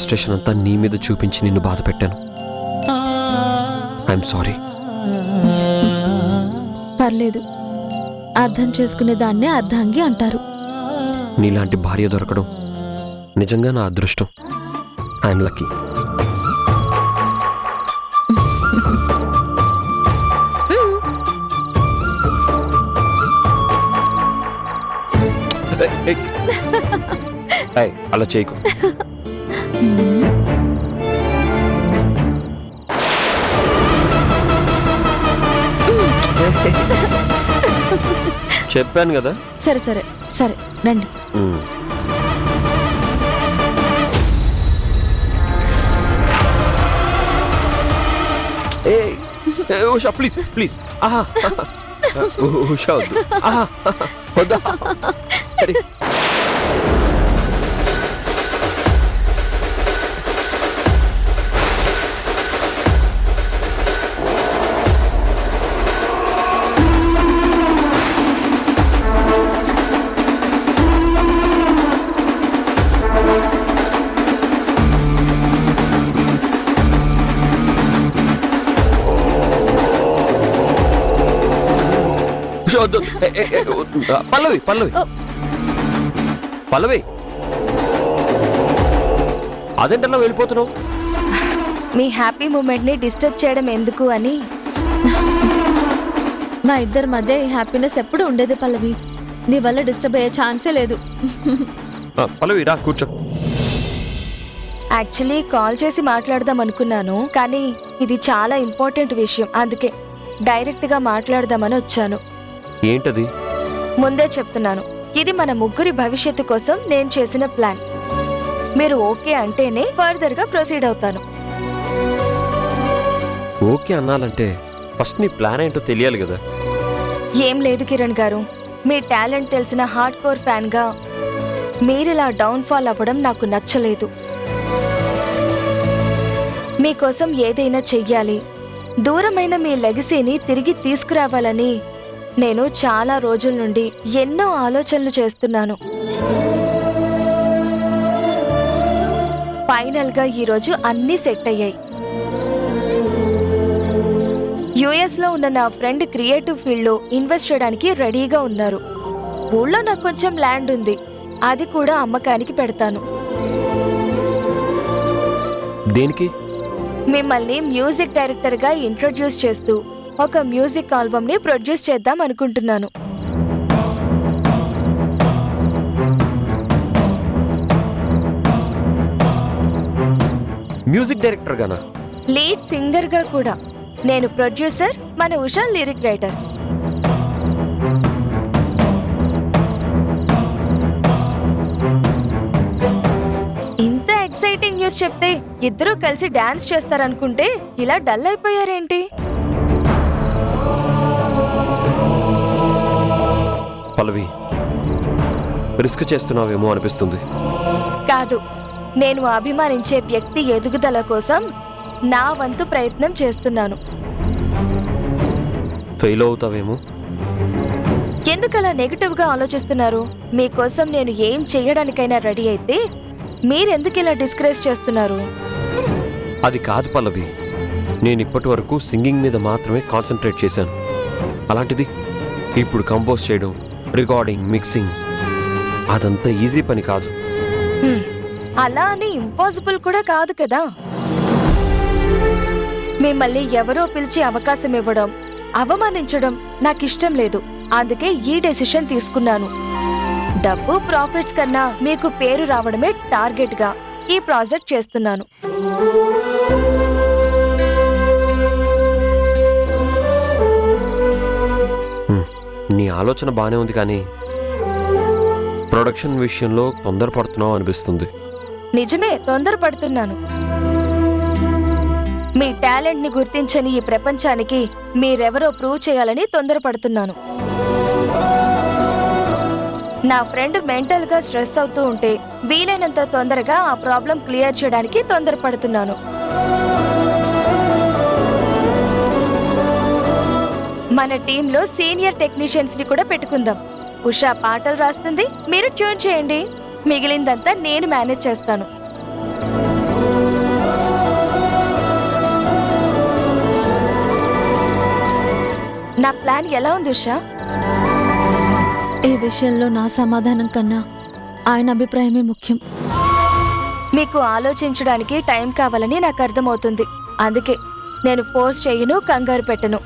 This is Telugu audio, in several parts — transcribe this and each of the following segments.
ఫ్రస్ట్రేషన్ అంతా నీ మీద చూపించి నిన్ను బాధ పెట్టాను. I'm sorry. పర్లేదు, అర్థం చేసుకునే దాన్నే అర్ధాంగి అంటారు. నీలాంటి భార్య దొరకడం నిజంగా నా అదృష్టం. I'm lucky. అలా చేయకు. చెప్పాను కదా. సరే సరే సరే రండి. Usha please please. ఉషా వద్దు. వద్దా. పల్లవి పల్లవి పల్లవి, అదేంటన్నా వెళ్ళిపోతున్నావు? మీ హ్యాపీ మూమెంట్ ని డిస్టర్బ్ చేయడం ఎందుకు అని. మా ఇద్దరి మధ్య ఈ హ్యాపీనెస్ ఎప్పుడు ఉండేది పల్లవి. నీ వల్ల డిస్టర్బ్ అయ్యే ఛాన్సే లేదు. పల్లవి రా కూర్చో. యాక్చువల్లీ కాల్ చేసి మాట్లాడదాం అనుకున్నాను, కానీ ఇది చాలా ఇంపార్టెంట్ విషయం, అందుకే డైరెక్ట్ గా మాట్లాడదామని వచ్చాను. ఏంటది? ముందే చెప్తున్నాను, ఇది మన ముగ్గురి భవిష్యత్తు కోసం నేను చేసిన ప్లాన్. మీరు ఓకే అంటేనే ఫర్దర్ గా ప్రొసీడ్ అవుతాను. ఓకే అన్నాలంటే ఫస్ట్ నీ ప్లాన్ ఏంటో తెలియాలి కదా. ఏం లేదు కిరణ్ గారు, మీ టాలెంట్ తెలిసిన హార్డ్ కోర్ ఫ్యాన్ గా మీరిలా డౌన్ ఫాల్ అవ్వడం నాకు నచ్చలేదు. మీకోసం ఏదైనా చెయ్యాలి, దూరమైన మీ లెగసీని తిరిగి తీసుకురావాలని నేను చాలా రోజుల నుండి ఎన్నో ఆలోచనలు చేస్తున్నాను. ఫైనల్ గా ఈరోజు అన్నీ సెట్ అయ్యాయి. యుఎస్ లో ఉన్న నా ఫ్రెండ్ క్రియేటివ్ ఫీల్డ్ లో ఇన్వెస్ట్ చేయడానికి రెడీగా ఉన్నారు. ఊళ్ళో నాకు కొంచెం ల్యాండ్ ఉంది, అది కూడా అమ్మకానికి పెడతాను. దేనికి? మిమ్మల్ని మ్యూజిక్ డైరెక్టర్ గా ఇంట్రొడ్యూస్ చేస్తూ ఒక మ్యూజిక్ ఆల్బమ్ ని ప్రొడ్యూస్ చేద్దాం అనుకుంటున్నాను. మ్యూజిక్ డైరెక్టర్ గానా? లీడ్ సింగర్ గా కూడా. నేను ప్రొడ్యూసర్, మన ఉషా లిరిక్ రైటర్. ఇంత ఎక్సైటింగ్ న్యూస్ చెప్తే ఇద్దరూ కలిసి డాన్స్ చేస్తారనుకుంటే ఇలా డల్ అయిపోయారేంటి? పల్లవి, రిస్క్ చేస్తున్నావేమో అనిపిస్తుంది. కాదు, నేను అభిమానించే వ్యక్తి ఎదుగుదల కోసం నా వంతు ప్రయత్నం చేస్తున్నాను. ఫెయిల్ అవుతావేమో. ఎందుకలా నెగటివ్ గా ఆలోచిస్తున్నారు? మీకోసం నేను ఏం చెయ్యడానికైనా రెడీ అయితే మీరెందుకు ఇలా డిస్కరేజ్ చేస్తున్నారు? అది కాదు పల్లవి, నేను ఇప్పటి వరకు సింగింగ్ మీద మాత్రమే కాన్సన్ట్రేట్ చేశాను. అలాంటిది ఇప్పుడు కంపోజ్ చేయడం, రికార్డింగ్, మిక్సింగ్, అదంతా ఈజీ పని కాదు. అలా అని ఇంపాసిబుల్ కూడా కాదు కదా. మిమ్మల్ని ఎవరో పిలిచి అవకాశం ఇవ్వడం, అవమానించడం నాకిష్టం లేదు. అందుకే ఈ డెసిషన్ తీసుకున్నాను. డబ్బు ప్రాఫిట్స్ కన్నా మీకు పేరు రావడమే టార్గెట్ గా ఈ ప్రాజెక్ట్ చేస్తున్నాను. నీ ఆలోచన బానే ఉంది, కానీ ప్రొడక్షన్ విషయంలో తొందరపడుతున్నావు అనిపిస్తుంది. నిజమే, తొందరపడుతున్నాను. మీ టాలెంట్ ని గుర్తించని ఈ ప్రపంచానికి మీరెవరో ప్రూవ్ చేయాలని తొందరపడుతున్నాను. నా ఫ్రెండ్ మెంటల్ గా స్ట్రెస్ అవుతూ ఉంటే వీలైనంత తొందరగా ఆ ప్రాబ్లం క్లియర్ చేయడానికి తొందరపడుతున్నాను. మన టీంలో సీనియర్ టెక్నీషియన్స్ ని కూడా పెట్టుకుందాం. ఉషా పాటలు రాస్తుంది, మీరు ట్యూన్ చేయండి, మిగిలిందంతా నేను మేనేజ్ చేస్తాను. నా ప్లాన్ ఎలా ఉంది ఉషా? ఈ విషయంలో నా సమాధానం కన్నా ఆయన అభిప్రాయమే ముఖ్యం. మీకు ఆలోచించడానికి టైం కావాలని నాకు అర్థమవుతుంది. అందుకే నేను ఫోర్స్ చేయను, కంగారు పెట్టను.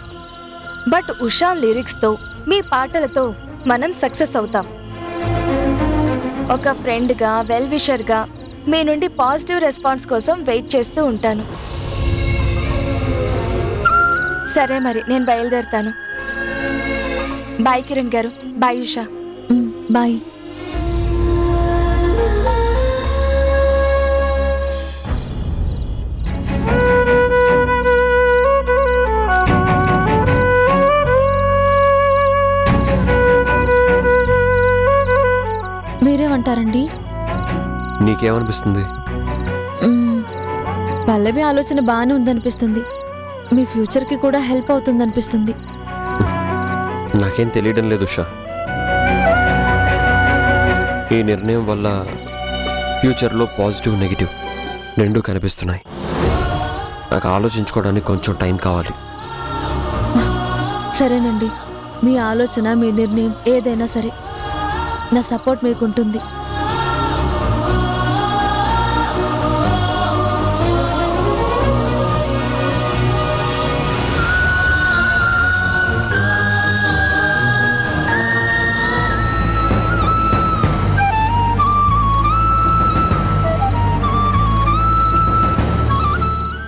బట్ ఉషా లిరిక్స్తో, మీ పాటలతో మనం సక్సెస్ అవుతాం. ఒక ఫ్రెండ్గా, వెల్ విషర్గా మీ నుండి పాజిటివ్ రెస్పాన్స్ కోసం వెయిట్ చేస్తూ ఉంటాను. సరే మరి, నేను బయలుదేరుతాను. బాయ్ కిరణ్ గారు. బాయ్ ఉషా. బాయ్. మీరేమంటారండి? నీకేమనిపిస్తుంది? పల్లవి ఆలోచన బాగానే ఉందనిపిస్తుంది. మీ ఫ్యూచర్కి కూడా హెల్ప్ అవుతుందనిపిస్తుంది. నాకేం తెలియడం లేదు ఉషా. ఈ నిర్ణయం వల్ల ఫ్యూచర్లో పాజిటివ్ నెగిటివ్ రెండూ కనిపిస్తున్నాయి. నాకు ఆలోచించుకోవడానికి కొంచెం టైం కావాలి. సరేనండి, మీ ఆలోచన, మీ నిర్ణయం ఏదైనా సరే, నా సపోర్ట్ మీకుంటుంది.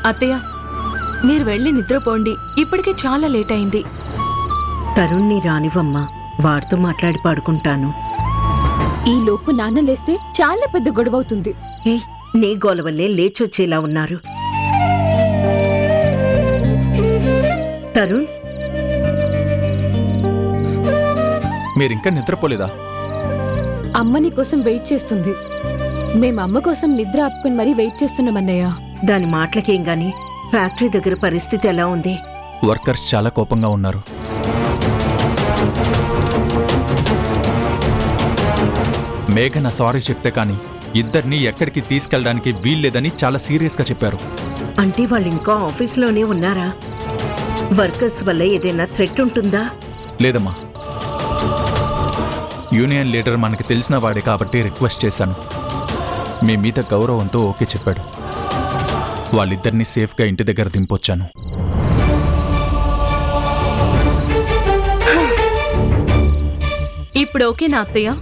అత్తయ్య, మీరు వెళ్ళి నిద్రపోండి. ఇప్పటికే చాలా లేట్ అయింది. తరుణ్ణి రానివమ్మా, వాడితో మాట్లాడి పడుకుంటాను. ఈ లోపు నాన్న లేస్తే చాలా పెద్ద గొడవవుతుంది. ఏయ్, నీ గోల వల్లే లేచొచ్చేలా ఉన్నారు. తరుణ్, మీరింకా నిద్రపోలేదా? అమ్మ నీ కోసం వెయిట్ చేస్తుంది. మేం అమ్మ కోసం నిద్ర ఆపుకుని మరీ వెయిట్ చేస్తున్నామన్నయ్య. దాని మాటలకేం గాని ఫ్యాక్టరీ దగ్గర పరిస్థితి ఎలా ఉంది? వర్కర్స్ చాలా కోపంగా ఉన్నారు. మేఘన సారీ చెప్తే కానీ ఇద్దరిని ఎక్కడికి తీసుకెళ్ళడానికి వీల్లేదని చాలా సీరియస్గా చెప్పారు. అంటే వాళ్ళు ఇంకా ఆఫీస్లోనే ఉన్నారా? వర్కర్స్ వల్ల ఏదైనా థ్రెట్ ఉంటుందా? లేదమ్మా, యూనియన్ లీడర్ మనకి తెలిసిన వాడే కాబట్టి రిక్వెస్ట్ చేశాను. మీ మీద గౌరవంతో ఓకే చెప్పాడు. వాళ్ళిద్దరినీ సేఫ్గా ఇంటి దగ్గర దింపొచ్చాను. ఇప్పుడు ఓకేనా అత్తయ్య?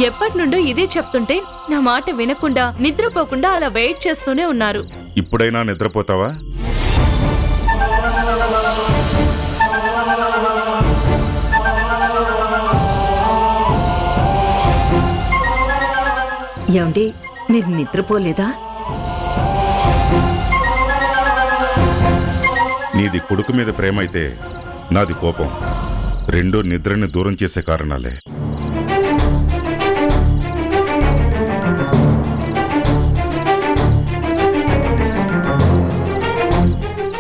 ఎప్పటి నుండో ఇదే చెప్తుంటే నా మాట వినకుండా, నిద్రపోకుండా అలా వెయిట్ చేస్తూనే ఉన్నారు. ఇప్పుడైనా నిద్రపోతావా? ఏమండి, మీరు నిద్రపోలేదా? నీది కొడుకు మీద ప్రేమ అయితే నాది కోపం. రెండూ నిద్రని దూరం చేసే కారణాలే.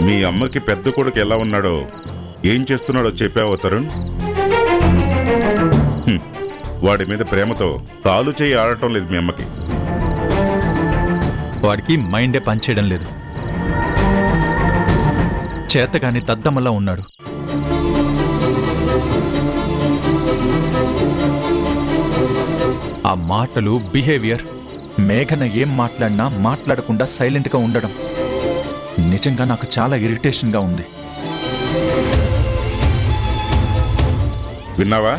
మీ అమ్మకి పెద్ద కొడుకు ఎలా ఉన్నాడో, ఏం చేస్తున్నాడో చెప్పావో తరుణ్? వాడి మీద ప్రేమతో కాలు చేయి ఆడటం లేదు మీ అమ్మకి. వాడికి మైండే పనిచేయడం లేదు. చేతగాని దద్దమల్లా ఉన్నాడు. ఆ మాటలు, బిహేవియర్, మేఘన ఏం మాట్లాడినా మాట్లాడకుండా సైలెంట్గా ఉండడం నిజంగా నాకు చాలా ఇరిటేషన్గా ఉంది. విన్నావా?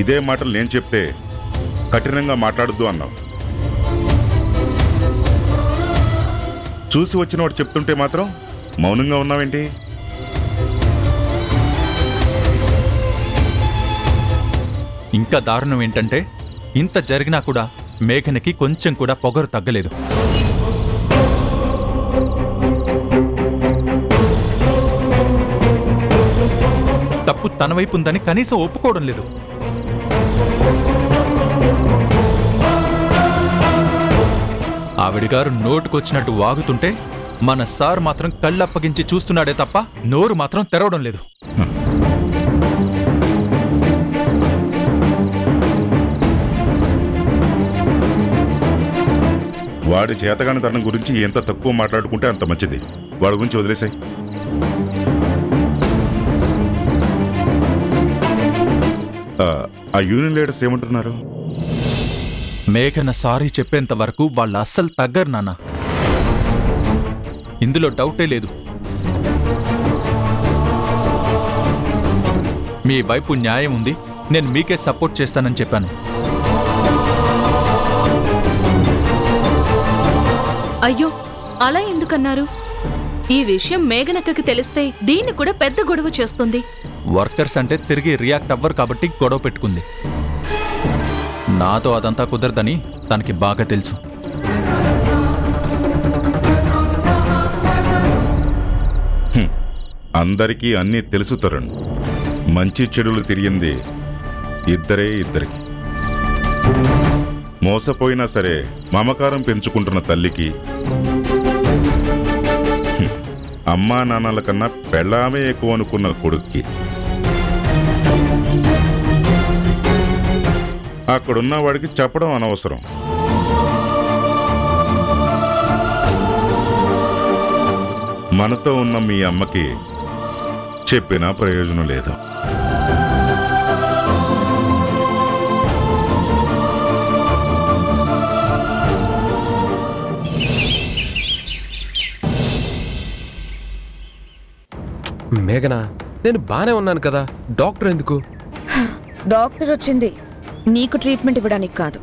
ఇదే మాటలు నేను చెప్తే కఠినంగా మాట్లాడద్దు అన్నావు. చూసి వచ్చినవాడు చెప్తుంటే మాత్రం మౌనంగా ఉన్నావేంటి? ఇంకా దారుణం ఏంటంటే, ఇంత జరిగినా కూడా మేఘనకి కొంచెం కూడా పొగరు తగ్గలేదు. తప్పు తన వైపు ఉందని కనీసం ఒప్పుకోవడం లేదు. ఆవిడిగారు నోటుకొచ్చినట్టు వాగుతుంటే మన సార్ మాత్రం కళ్ళప్పగించి చూస్తున్నాడే తప్ప నోరు మాత్రం తెరవడం లేదు. వాడి చేతగాని తనం గురించి ఎంత తక్కువ మాట్లాడుకుంటే అంత మంచిది. వాడి గురించి వదిలేసాయి. ఆ యూనియన్ లీడర్స్ ఏమంటున్నారు? మేఘన సారీ చెప్పేంత వరకు వాళ్ళు అస్సలు తగ్గరు నాన్న. ఇందులో డౌటే లేదు. మీ వైపు న్యాయం ఉంది, నేను మీకే సపోర్ట్ చేస్తానని చెప్పాను. అయ్యో, అలా ఎందుకన్నారు? ఈ విషయం మేఘనక్కకి తెలిస్తే దీన్ని కూడా పెద్ద గొడవ చేస్తుంది. వర్కర్స్ అంటే తిరిగి రియాక్ట్ అవ్వరు కాబట్టి గొడవ పెట్టుకుంది. నాతో అదంతా కుదరదని తనకి బాగా తెలుసు. అందరికీ అన్నీ తెలుసు తరుణ్. మంచి చెడులు తిరిగింది ఇద్దరికి. మోసపోయినా సరే మమకారం పెంచుకుంటున్న తల్లికి, అమ్మా నాన్నల కన్నా పెళ్ళామే ఎక్కువ అనుకున్న కొడుక్కి, అక్కడున్న వాడికి చెప్పడం అనవసరం. మనతో ఉన్న మీ అమ్మకి చెప్పినా ప్రయోజనం లేదు. మేఘనా, నేను బానే ఉన్నాను కదా, డాక్టర్ ఎందుకు? డాక్టర్ వచ్చింది నీకు ట్రీట్మెంట్ ఇవ్వడానికి కాదు,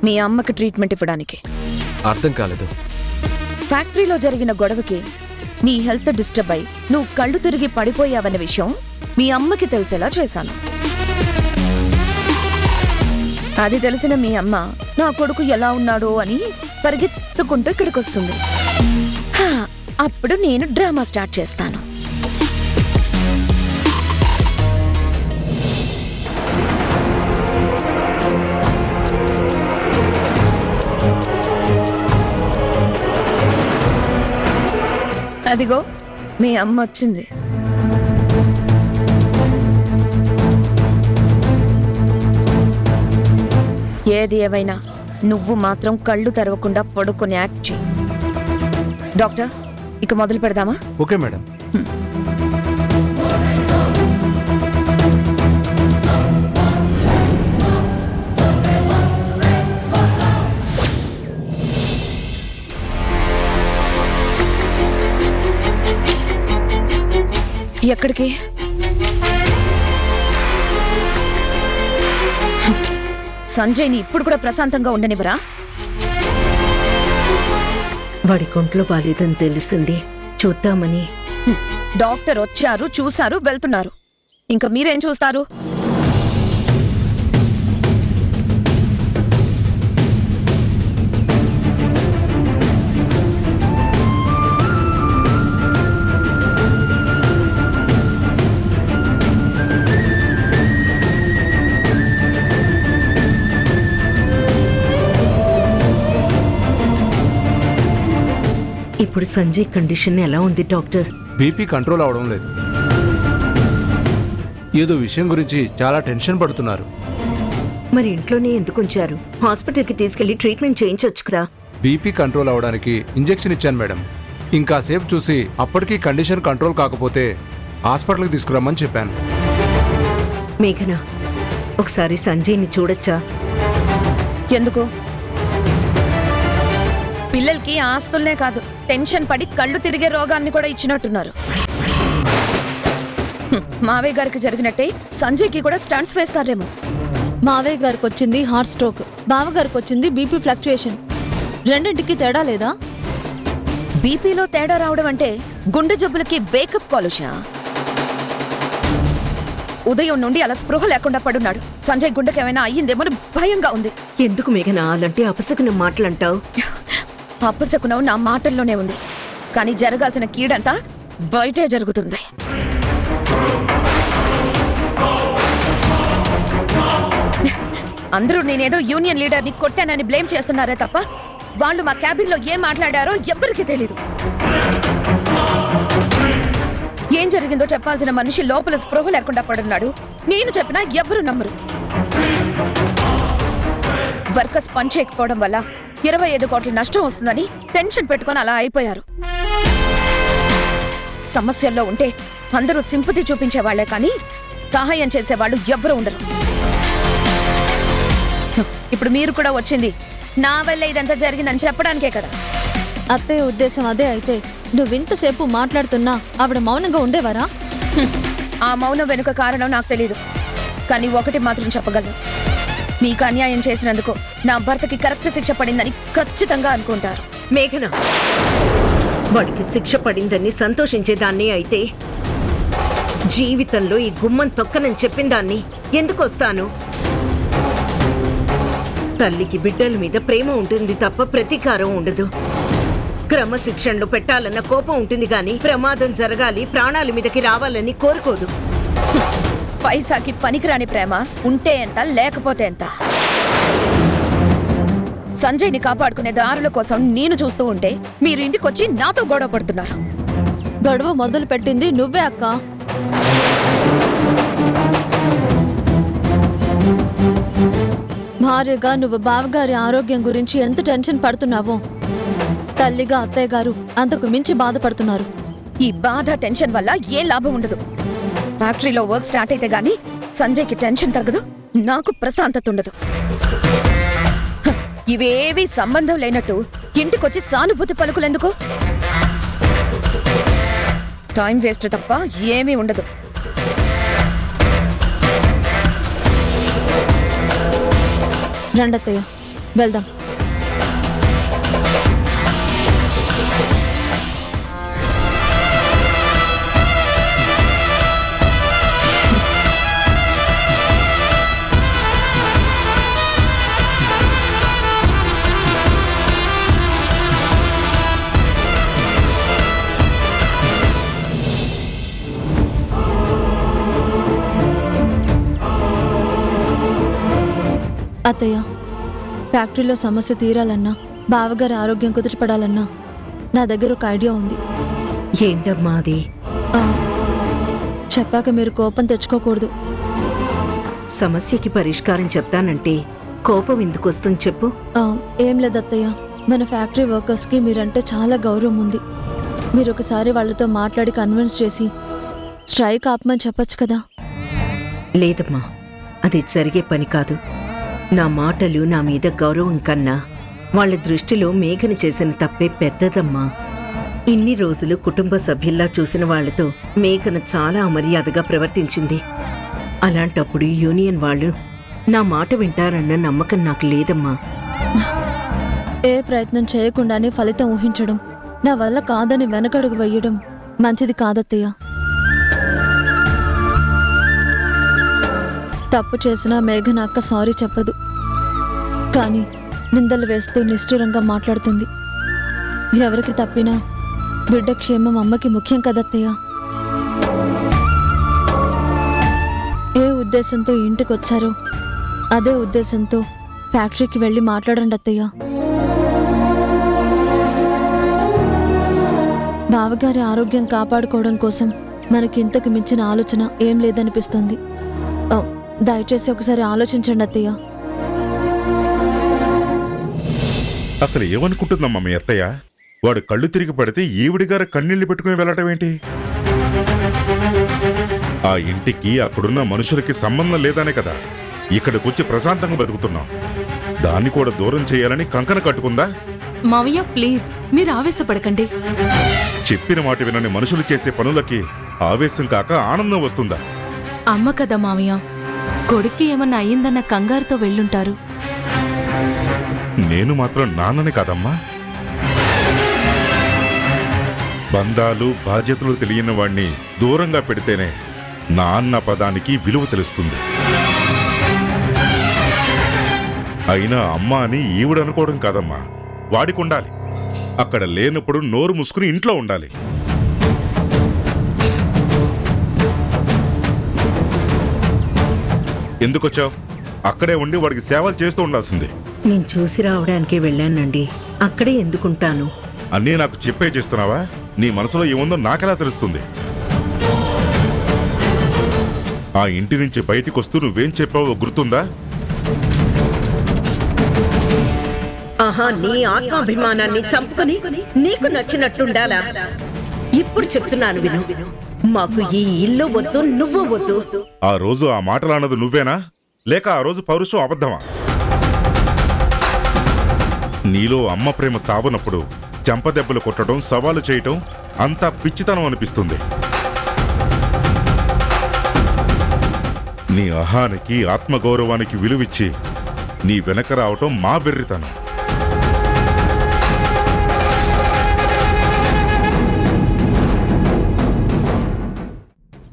మీ అమ్మకి ట్రీట్మెంట్ ఇవ్వడానికి. అర్థం కాలేదు. ఫ్యాక్టరీలో జరిగిన గొడవకి నీ హెల్త్ డిస్టర్బ్ అయి నువ్వు కళ్ళు తిరిగి పడిపోయావన్న విషయం మీ అమ్మకి తెలిసేలా చేశాను. అది తెలిసిన మీ అమ్మ నా కొడుకు ఎలా ఉన్నాడో అని పరిగెత్తుకుంటూ ఇక్కడికి వస్తుంది. అప్పుడు నేను డ్రామా స్టార్ట్ చేస్తాను. అదిగో మీ అమ్మ వచ్చింది. ఏది ఏవైనా నువ్వు మాత్రం కళ్ళు తెరవకుండా పడుకొని యాక్ట్ చేయి. డాక్టర్, ఇక మొదలు పెడదామా? Okay madam. ఎక్కడికి? సంజయ్ని ఇప్పుడు కూడా ప్రశాంతంగా ఉండనివరా? వాడి కొంట్లో బాలేదని తెలిసింది, చూద్దామని. డాక్టర్ వచ్చారు, చూశారు, వెళ్తున్నారు. ఇంకా మీరేం చూస్తారు? ఇప్పుడు సంజయ్ కండిషన్ ఎలా ఉంది డాక్టర్? బీపీ కంట్రోల్ అవడం లేదు. ఏదో విషయం గురించి చాలా టెన్షన్ పడుతున్నారు. మరి ఇంట్లోనే ఎందుకు ఉంచారు? హాస్పిటల్కి తీసుకెళ్లి ట్రీట్మెంట్ చేయించొచ్చు కదా. బీపీ కంట్రోల్ అవడానికి ఇంజెక్షన్ ఇచ్చాను మేడం. ఇంకా సేపు చూసి అప్పటికీ కండిషన్ కంట్రోల్ కాకపోతే హాస్పిటల్కి తీసుకురమ్మని చెప్పాను. మేఘన, ఒకసారి సంజయ్ని చూడొచ్చా? ఎందుకు? పిల్లలకి ఆస్తుల్నే కాదు, టెన్షన్ పడి కళ్ళు తిరిగే రోగాన్ని కూడా ఇచ్చినట్టున్నారు. మావయ్య గారికి జరిగినట్టే సంజయ్కి కూడా స్టంట్స్ వేస్తారేమో. మావయ్య గారికి వచ్చింది హార్ట్ స్ట్రోక్, బావగారికి వచ్చింది బీపీ ఫ్లక్చుయేషన్. రెండింటికి తేడా లేదా? బీపీలో తేడా రావడం అంటే గుండె జబ్బులకి వేకప్ కాలుషా. ఉదయం నుండి అలా స్పృహ లేకుండా పడున్నాడు. సంజయ్ గుండెకి ఏమైనా అయ్యిందేమో భయంగా ఉంది. ఎందుకు మేఘన అలాంటి అపశకున మాటలంటావు? అపశకునం నా మాటల్లోనే ఉంది, కానీ జరగాల్సిన కీడంతా బయటే జరుగుతుంది. అందరూ నేనేదో యూనియన్ లీడర్ని కొట్టానని బ్లేమ్ చేస్తున్నారే తప్ప వాళ్ళు మా క్యాబిన్లో ఏం మాట్లాడారో ఎవ్వరికీ తెలీదు. ఏం జరిగిందో చెప్పాల్సిన మనిషి లోపల స్పృహ లేకుండా పడున్నాడు. నేను చెప్పినా ఎవ్వరూ నమ్మరు. వర్కర్స్ పని చేయకపోవడం వల్ల 25 కోట్ల నష్టం వస్తుందని టెన్షన్ పెట్టుకొని అలా అయిపోయారు. సమస్యల్లో ఉంటే అందరూ సింపతి చూపించేవాళ్లే కానీ సహాయం చేసేవాళ్ళు ఎవ్వరూ ఉండరు. ఇప్పుడు మీరు కూడా వచ్చింది నా వల్ల ఇదంతా జరిగిందని చెప్పడానికే కదా. అత్తయ్య ఉద్దేశం అదే అయితే నువ్వింతసేపు మాట్లాడుతున్నా ఆవిడ మౌనంగా ఉండేవారా? ఆ మౌనం వెనుక కారణం నాకు తెలీదు, కానీ ఒకటి మాత్రం చెప్పగలను. మీకు అన్యాయం చేసినందుకు నా భర్తకి కరెక్ట్ శిక్ష పడిందని ఖచ్చితంగా అనుకుంటారు. మేఘన, వాడికి శిక్ష పడిందని సంతోషించేదాన్ని అయితే జీవితంలో ఈ గుమ్మం తొక్కనని చెప్పిన దాన్ని ఎందుకు వస్తాను? తల్లికి బిడ్డల మీద ప్రేమ ఉంటుంది తప్ప ప్రతీకారం ఉండదు. క్రమశిక్షణలు పెట్టాలన్న కోపం ఉంటుంది గాని ప్రమాదం జరగాలి, ప్రాణాల మీదకి రావాలని కోరుకోదు. పైసాకి పనికిరాని ప్రేమ ఉంటే ఎంత లేకపోతే ఎంత. సంజయ్ని కాపాడుకునే దారుల కోసం నేను చూస్తూ ఉంటే మీరు ఇంటికొచ్చి నాతో గొడవ పడుతున్నారు. గొడవ మొదలు పెట్టింది నువ్వే అక్క. భార్యగా నువ్వు బావగారి ఆరోగ్యం గురించి ఎంత టెన్షన్ పడుతున్నావో తల్లిగా అత్తయ్య గారు అంతకు మించి బాధపడుతున్నారు. ఈ బాధ టెన్షన్ వల్ల ఏ లాభం ఉండదు. ఫ్యాక్టరీలో వర్క్ స్టార్ట్ అయితే గానీ సంజయ్కి టెన్షన్ తగ్గదు, నాకు ప్రశాంతత ఉండదు. ఇవేవీ సంబంధం లేనట్టు ఇంటికొచ్చి సానుభూతి పలుకులెందుకు? టైం వేస్ట్ తప్ప ఏమీ ఉండదు. రండత్తయ్య వెళ్దాం. అత్తయ్య, ఫ్యాక్టరీలో సమస్య తీరాలన్నా బావగారి ఆరోగ్యం కుదుటపడాలన్నా నా దగ్గర ఒక ఐడియా ఉంది. ఏంటమ్మా అది? చెప్పాక మీరు కోపం తెచ్చుకోకూడదు. సమస్యకి పరిష్కారం చెప్తానంటే కోపం ఎందుకు వస్తుంది చెప్పు. ఏం లేదు అత్తయ్య, మన ఫ్యాక్టరీ వర్కర్స్కి మీరంటే చాలా గౌరవం ఉంది. మీరు ఒకసారి వాళ్ళతో మాట్లాడి కన్విన్స్ చేసి స్ట్రైక్ ఆపమని చెప్పొచ్చు కదా. లేదమ్మా, అది జరిగే పని కాదు. నా మాటలు నా మీద గౌరవం కన్నా వాళ్ళ దృష్టిలో మేఘన చేసిన తప్పే పెద్దదమ్మా. ఇన్ని రోజులు కుటుంబ సభ్యుల్లా చూసిన వాళ్లతో మేఘన చాలా అమర్యాదగా ప్రవర్తించింది. అలాంటప్పుడు యూనియన్ వాళ్ళు నా మాట వింటారన్న నమ్మకం నాకు లేదమ్మా. ఏ ప్రయత్నం చేయకుండానే ఫలితం ఊహించడం, నా వల్ల కాదని వెనకడుగు వేయడం మంచిది కాదత్తయ్య. తప్పు చేసినా మేఘన అక్క సారీ చెప్పదు, కానీ నిందలు వేస్తూ నిష్ఠురంగా మాట్లాడుతుంది. ఎవరికి తప్పినా బిడ్డ క్షేమం అమ్మకి ముఖ్యం కదత్తయ్య. ఏ ఉద్దేశంతో ఇంటికి వచ్చారో అదే ఉద్దేశంతో ఫ్యాక్టరీకి వెళ్ళి మాట్లాడండి అత్తయ్య. బావగారి ఆరోగ్యం కాపాడుకోవడం కోసం మనకి ఇంతకు మించిన ఆలోచన ఏం లేదనిపిస్తుంది. దయచేసి ఒకసారి ఆలోచించండి అత్తయ్య. అసలు ఏమనుకుంటుందమ్మా మీ అత్తయ్య? వాడు కళ్ళు తిరిగి పడితే ఈవిడిగారు కన్నీళ్లు పెట్టుకుని వెళ్ళటం ఏంటి? ఆ ఇంటికి అక్కడున్న మనుషులకి సంబంధం లేదనే కదా ఇక్కడికొచ్చి ప్రశాంతంగా బతుకుతున్నాం. దాన్ని కూడా దూరం చేయాలని కంకణ కట్టుకుందా? మావయ్య ప్లీజ్, మీరు ఆవేశపడకండి. చెప్పిన మాట వినని మనుషులు చేసే పనులకి ఆవేశం కాక ఆనందం వస్తుందా? అమ్మ కదా మావయ్య, కొడుక్కి ఏమన్నా అయ్యిందన్న కంగారుతో వెళ్ళుంటారు. నేను మాత్రం నాన్నని కాదమ్మా. బంధాలు బాధ్యతలు తెలియని వాణ్ణి దూరంగా పెడితేనే నాన్న పదానికి విలువ తెలుస్తుంది. అయినా అమ్మ అని ఈవిడనుకోవడం కాదమ్మా, వాడికుండాలి. అక్కడ లేనప్పుడు నోరు మూసుకుని ఇంట్లో ఉండాలి. ఎందుకొచ్చావు? అక్కడే ఉండి వాడికి సేవలు చేస్తూ ఉండాల్సింది. నేను చూసి రావడానికే వెళ్ళానండి, అక్కడే ఎందుకుంటాను? అన్నీ నాకు చెప్పే చేస్తున్నావా? నీ మనసులో ఏముందో నాకెలా తెలుస్తుంది? ఆ ఇంటి నుంచి బయటికి వస్తూ నువ్వేం చెప్పావో గుర్తుందా? ఆహా, నీ ఆత్మాభిమానాన్ని చంపుకొని నీకు నచ్చినట్టుండాలా? ఇప్పుడు చెప్తున్నాను విను. మాకు ఈ ఇల్లు వద్దు, నువ్వు వద్దు. ఆ రోజు ఆ మాటలు అన్నది నువ్వేనా, లేక ఆ రోజు పౌరుషం అబద్ధమా? నీలో అమ్మ ప్రేమ చావనప్పుడు చెంపదెబ్బలు కొట్టడం, సవాలు చేయటం అంతా పిచ్చితనం అనిపిస్తుంది. నీ అహానికి, ఆత్మగౌరవానికి విలువిచ్చి నీ వెనక రావటం మా వెర్రితనం.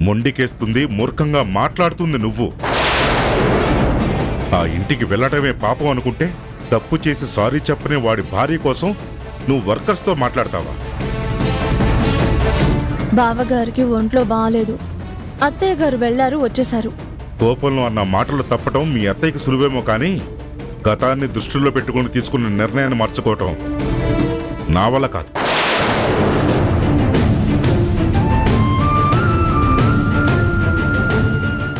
మొండికేస్తుంది, మూర్ఖంగా మాట్లాడుతుంది నువ్వు. ఆ ఇంటికి వెళ్ళటమే పాపం అనుకుంటే తప్పు చేసి సారీ చెప్పని వాడి భార్య కోసం నువ్వు వర్కర్స్తో మాట్లాడతావా? బావగారికి ఒంట్లో బాగాలేదు. అత్తయ్య గారు వెళ్లారు, వచ్చేశారు. కోపంలో అన్న మాటలు తప్పటం మీ అత్తయ్యకి సులువేమో కానీ గతాన్ని దృష్టిలో పెట్టుకుని తీసుకున్న నిర్ణయాన్ని మార్చుకోవటం నా వల్ల కాదు.